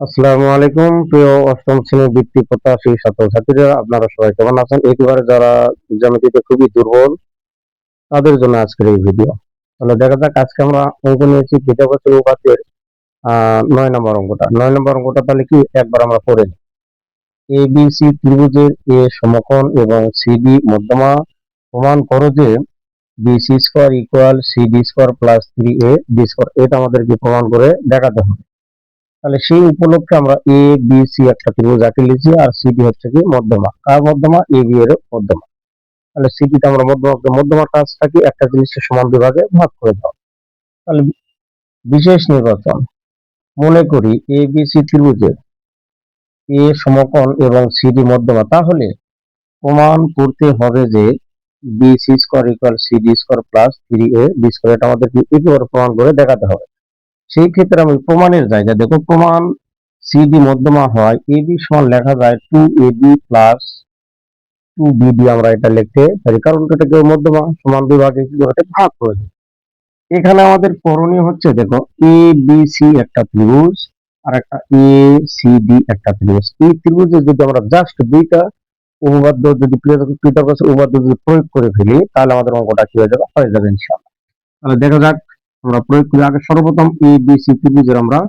আসসালামু আলাইকুম প্রিয় অষ্টম শ্রেণীর বৃত্তি প্রত্যাশী ছাত্রছাত্রীরা, আপনারা সবাই কেমন আছেন? একেবারে যারা জ্যামিতিতে খুবই দুর্বল তাদের জন্য আজকের এই ভিডিও। তাহলে দেখা যাক, আজকে আমরা অঙ্ক নিয়েছি পিথাগোরাস উপপাদ্যের 9 নম্বর অঙ্কটা। 9 নম্বর অঙ্কটা তাহলে কি একবার আমরা পড়ে নিই। ABC ত্রিভুজের এ সমকোণ এবং সিডি মধ্যমা প্রমাণ করো যে BC square equal CD square plus 3ab square. এটা আমাদেরকে প্রমাণ করে দেখাতে হবে। তাহলে সেই উপলক্ষে আমরা এ বি সি একটা ত্রিভুজ আঁকে লিখছি, আর সিডি হচ্ছে কি মধ্যমা। কার মধ্যমা? এ বি এর মধ্যমা। তাহলে সিডিটা আমরা মধ্যমার কাজটা কি একটা জিনিসের সমান বিভাগে ভাগ করে দাও। তাহলে বিশেষ নির্বাচন, মনে করি এ বি সি ত্রিভুজের এ সমকোণ এবং সিডি মধ্যমা। তাহলে প্রমাণ করতে হবে যে B C square equal CD square plus 3ab square. এটা আমাদের একেবারে প্রমাণ করে দেখাতে হবে। সেই ক্ষেত্রে আমি প্রমাণের জায়গায় দেখো, প্রমাণ সিডি মধ্যমা হয়, এবি সমান লেখা যায় 2ab প্লাস 2bd। আমরা এটা লিখতে পারি কারণ এটা কেউ মধ্যমা, সমান বিভাগে কি করে ভাগ করে দেয়। এখানে আমাদের করণীয় হচ্ছে, দেখো এ বি সি একটা ত্রিভুজ আর একটা এ সি ডি একটা ত্রিভুজ। এই ত্রিভুজে যদি আমরা জাস্ট দুইটা উপপাদ্য, যদি পিথাগোরাস উপপাদ্য যদি প্রয়োগ করে ফেলি, তাহলে আমাদের অঙ্কটা কি হয়ে যাবে ইনশাআল্লাহ। তাহলে দেখা যাক, আমরা প্রয়োগ করি। আগে সর্বপ্রথম এ বি সি ত্রিভুজের আমরা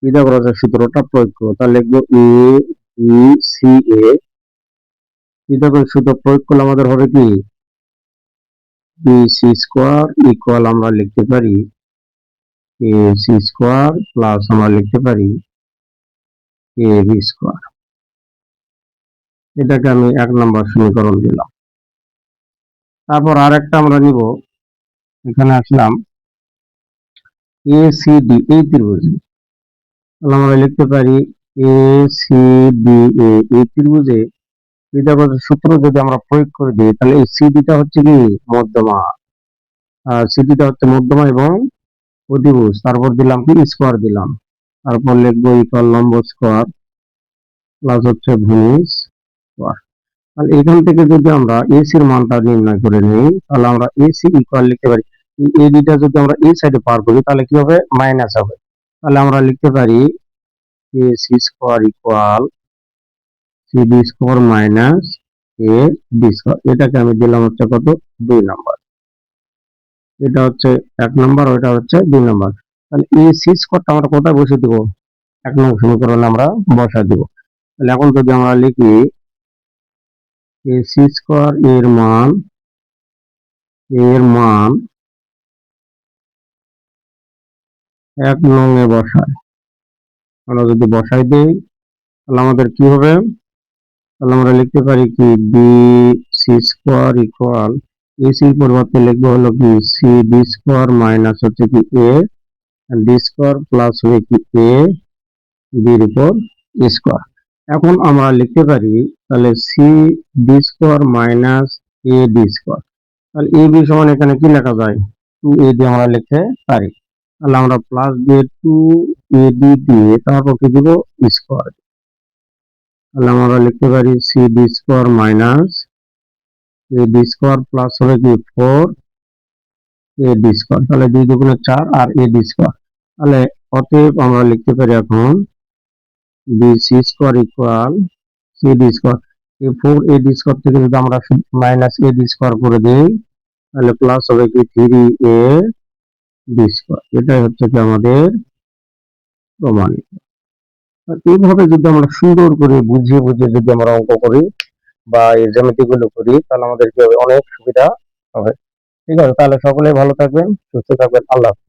পিথাগোরাসের সূত্রটা প্রয়োগ করব। তাহলে লিখবো এ বি সি এ। পিথাগোরাসের সূত্র প্রয়োগ করলে আমাদের হবে কি, বি সি স্কোয়ার ইকুয়াল আমরা লিখতে পারি এ সি স্কোয়ার প্লাস আমরা লিখতে পারি এ বি স্কোয়ার। এটাকে আমি 1 নম্বর সমীকরণ দিলাম। তারপর আর একটা আমরা নিব, এখানে আসলাম এ সি ডি এই ত্রিভুজে। তাহলে আমরা লিখতে পারি এ সি ডি এ এই ত্রিভুজে পিথাগোরাসের সূত্র যদি আমরা প্রয়োগ করে দিই, তাহলে এই সিডিটা হচ্ছে কি মধ্যমা, সিডিটা হচ্ছে মধ্যমা এবং অধিভুজ। তারপর দিলাম কি স্কোয়ার দিলাম, তারপর লিখবো ইকুয়াল লম্ব স্কোয়ার প্লাস হচ্ছে ভূমি স্কোয়ার। তাহলে এখান থেকে যদি আমরা এসির মানটা নির্ণয় করে নিই, তাহলে আমরা এসি ইকুয়াল লিখতে পারি, এই এডিটা যদি আমরা এই সাইডে পার করি তাহলে কি হবে, মাইনাস হবে। তাহলে আমরা লিখতে পারি AC square equal CD square minus A B square. এটাকে আমি দিলাম হচ্ছে কত, 2 নম্বর। এটা হচ্ছে 1 নম্বর, ওইটা হচ্ছে 2 নম্বর। তাহলে এই সি স্কোয়ারটা আমরা কোথায় বসে দিব, 1 নম্বর সমীকরণে আমরা বসা দিব। তাহলে এখন যদি আমরা লিখি এ সি স্কোয়ার এর মান 1 নং বসায়, আমরা যদি বসাই দিই তাহলে আমাদের কি হবে, তাহলে আমরা লিখতে পারি কি বি সি স্কোয়ার ইকুয়াল এসির পরিবর্তে লিখবো হলো কি সি ডি স্কোয়ার মাইনাস হচ্ছে কি এ ডি স্কোয়ার প্লাস হবে কি এ বির উপর স্কোয়ার। এখন আমরা লিখতে পারি তাহলে C D square minus A D square. তাহলে এ বি সমান এখানে কি লেখা যায়, 2ab আমরা লিখতে পারি। তাহলে আমরা প্লাস দিয়ে 2ab দিয়ে তারপর কি দিব, স্কোয়ার। তাহলে আমরা লিখতে পারি C D square minus A D square plus হবে কি 4ab স্কোয়ার। তাহলে 2 দুগুণে 4 আর এ ডি স্কোয়ার। তাহলে অতএব আমরা লিখতে পারি এখন B C square equal C D square. এই 4ab স্কোয়ার থেকে যদি আমরা মাইনাস এ ডি স্কোয়ার করে দিই, তাহলে প্লাস হবে কি 3ab স্কোয়ার। এটাই হচ্ছে কি আমাদের প্রমাণিত। এইভাবে যদি আমরা সুন্দর করে বুঝিয়ে বুঝিয়ে যদি আমরা অঙ্ক করি বা এই জ্যামিতি গুলো করি, তাহলে আমাদের কি হবে, অনেক সুবিধা হবে। ঠিক আছে, তাহলে সকলেই ভালো থাকবেন, সুস্থ থাকবেন। আল্লাহ হাফেজ।